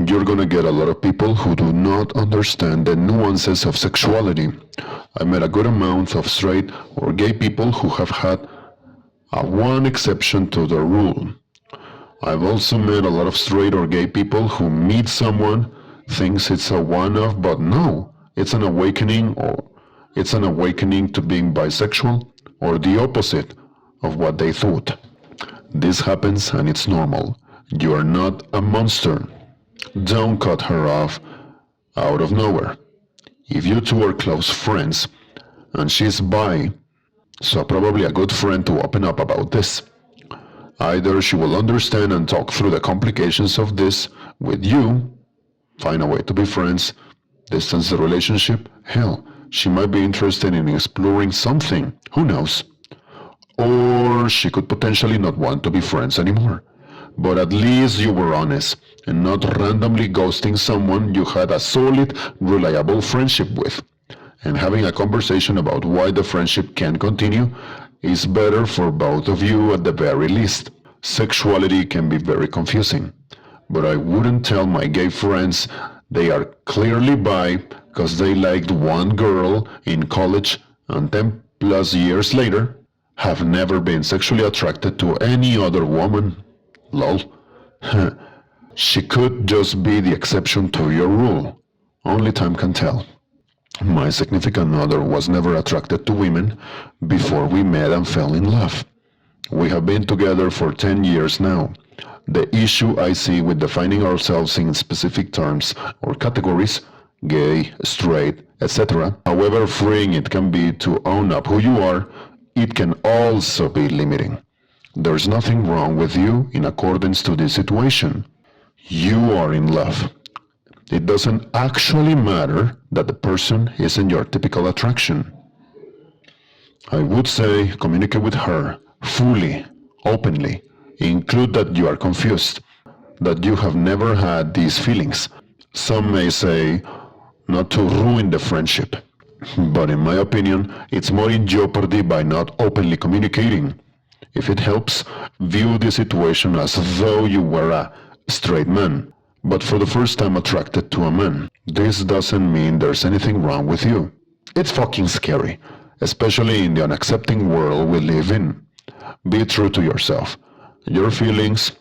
You're gonna get a lot of people who do not understand the nuances of sexuality. I met a good amount of straight or gay people who have had a one exception to the rule. I've also met a lot of straight or gay people who meet someone, thinks it's a one-off, but no, it's an awakening, or it's an awakening to being bisexual, or the opposite of what they thought. This happens and it's normal. You are not a monster. Don't cut her off out of nowhere. If you two are close friends, and she's bi, so probably a good friend to open up about this. Either she will understand and talk through the complications of this with you, find a way to be friends, distance the relationship, hell, she might be interested in exploring something, who knows? Or she could potentially not want to be friends anymore. But at least you were honest and not randomly ghosting someone you had a solid, reliable friendship with. And having a conversation about why the friendship can't continue is better for both of you at the very least. Sexuality can be very confusing, but I wouldn't tell my gay friends they are clearly bi because they liked one girl in college and 10 plus years later have never been sexually attracted to any other woman. Lol. She could just be the exception to your rule. Only time can tell. My significant other was never attracted to women before we met and fell in love. We have been together for 10 years now. The issue I see with defining ourselves in specific terms or categories, gay, straight, etc., however freeing it can be to own up who you are, it can also be limiting. There's nothing wrong with you in accordance to this situation. You are in love. It doesn't actually matter that the person isn't your typical attraction. I would say communicate with her fully, openly. Include that you are confused, that you have never had these feelings. Some may say not to ruin the friendship, but in my opinion, it's more in jeopardy by not openly communicating. If it helps, view the situation as though you were a straight man, but for the first time attracted to a man. This doesn't mean there's anything wrong with you. It's fucking scary, especially in the unaccepting world we live in. Be true to yourself, your feelings,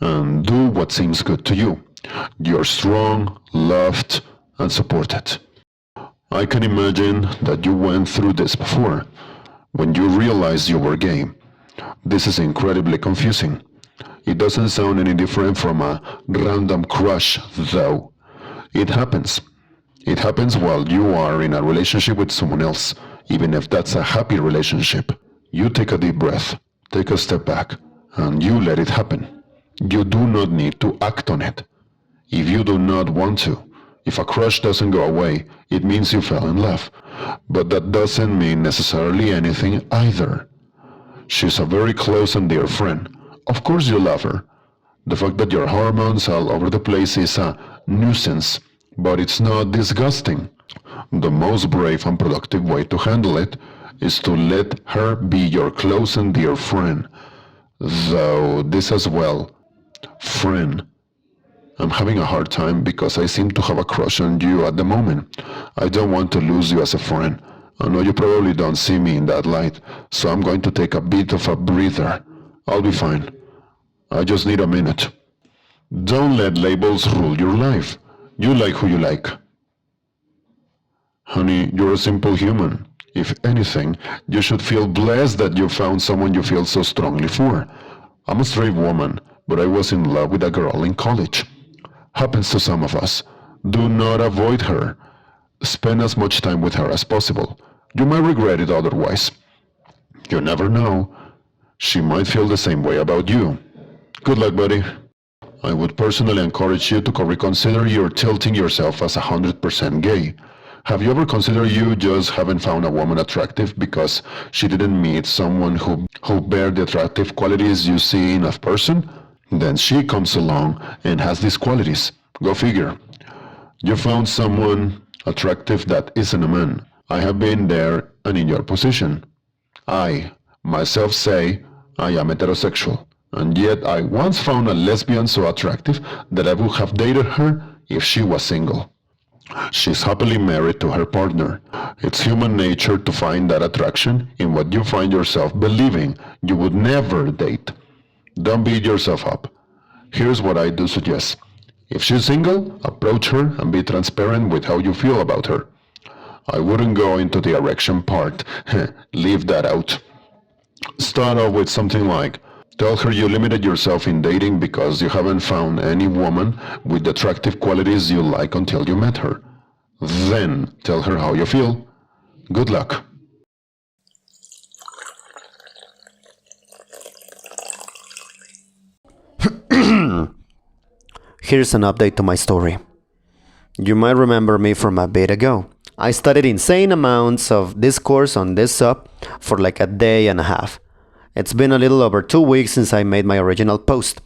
and do what seems good to you. You're strong, loved, and supported. I can imagine that you went through this before, when you realized you were gay. This is incredibly confusing. It doesn't sound any different from a random crush, though. It happens. It happens while you are in a relationship with someone else, even if that's a happy relationship. You take a deep breath, take a step back, and you let it happen. You do not need to act on it. If you do not want to, if a crush doesn't go away, it means you fell in love. But that doesn't mean necessarily anything either. She's a very close and dear friend. Of course you love her. The fact that your hormones all over the place is a nuisance, but it's not disgusting. The most brave and productive way to handle it is to let her be your close and dear friend. Though this as well, friend. I'm having a hard time because I seem to have a crush on you at the moment. I don't want to lose you as a friend. I know you probably don't see me in that light, so I'm going to take a bit of a breather. I'll be fine. I just need a minute. Don't let labels rule your life. You like who you like. Honey, you're a simple human. If anything, you should feel blessed that you found someone you feel so strongly for. I'm a straight woman, but I was in love with a girl in college. Happens to some of us. Do not avoid her. Spend as much time with her as possible. You might regret it otherwise. You never know. She might feel the same way about you. Good luck, buddy. I would personally encourage you to reconsider your tilting yourself as 100% gay. Have you ever considered you just haven't found a woman attractive because she didn't meet someone who bear the attractive qualities you see in a person? Then she comes along and has these qualities. Go figure. You found someone attractive that isn't a man. I have been there and in your position. I, myself say, I am heterosexual. And yet I once found a lesbian so attractive that I would have dated her if she was single. She's happily married to her partner. It's human nature to find that attraction in what you find yourself believing you would never date. Don't beat yourself up. Here's what I do suggest. If she's single, approach her and be transparent with how you feel about her. I wouldn't go into the erection part. Leave that out. Start off with something like, tell her you limited yourself in dating because you haven't found any woman with the attractive qualities you like until you met her. Then tell her how you feel. Good luck. Here's an update to my story. You might remember me from a bit ago. I studied insane amounts of discourse on this sub for like a day and a half. It's been a little over 2 weeks since I made my original post.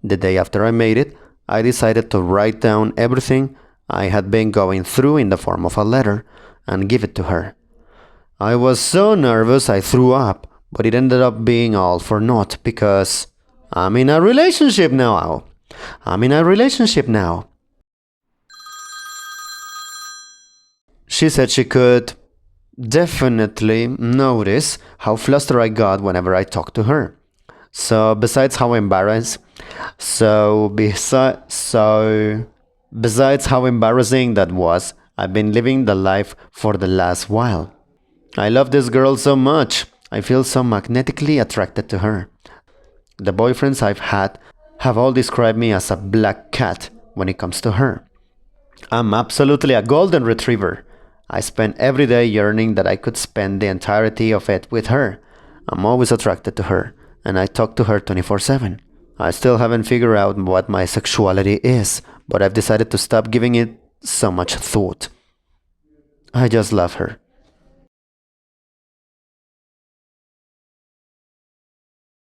The day after I made it, I decided to write down everything I had been going through in the form of a letter and give it to her. I was so nervous I threw up, but it ended up being all for naught because I'm in a relationship now. She said she could definitely notice how flustered I got whenever I talked to her. Besides how embarrassing that was, I've been living the life for the last while. I love this girl so much. I feel so magnetically attracted to her. The boyfriends I've had have all described me as a black cat when it comes to her. I'm absolutely a golden retriever. I spend every day yearning that I could spend the entirety of it with her. I'm always attracted to her, and I talk to her 24/7. I still haven't figured out what my sexuality is, but I've decided to stop giving it so much thought. I just love her.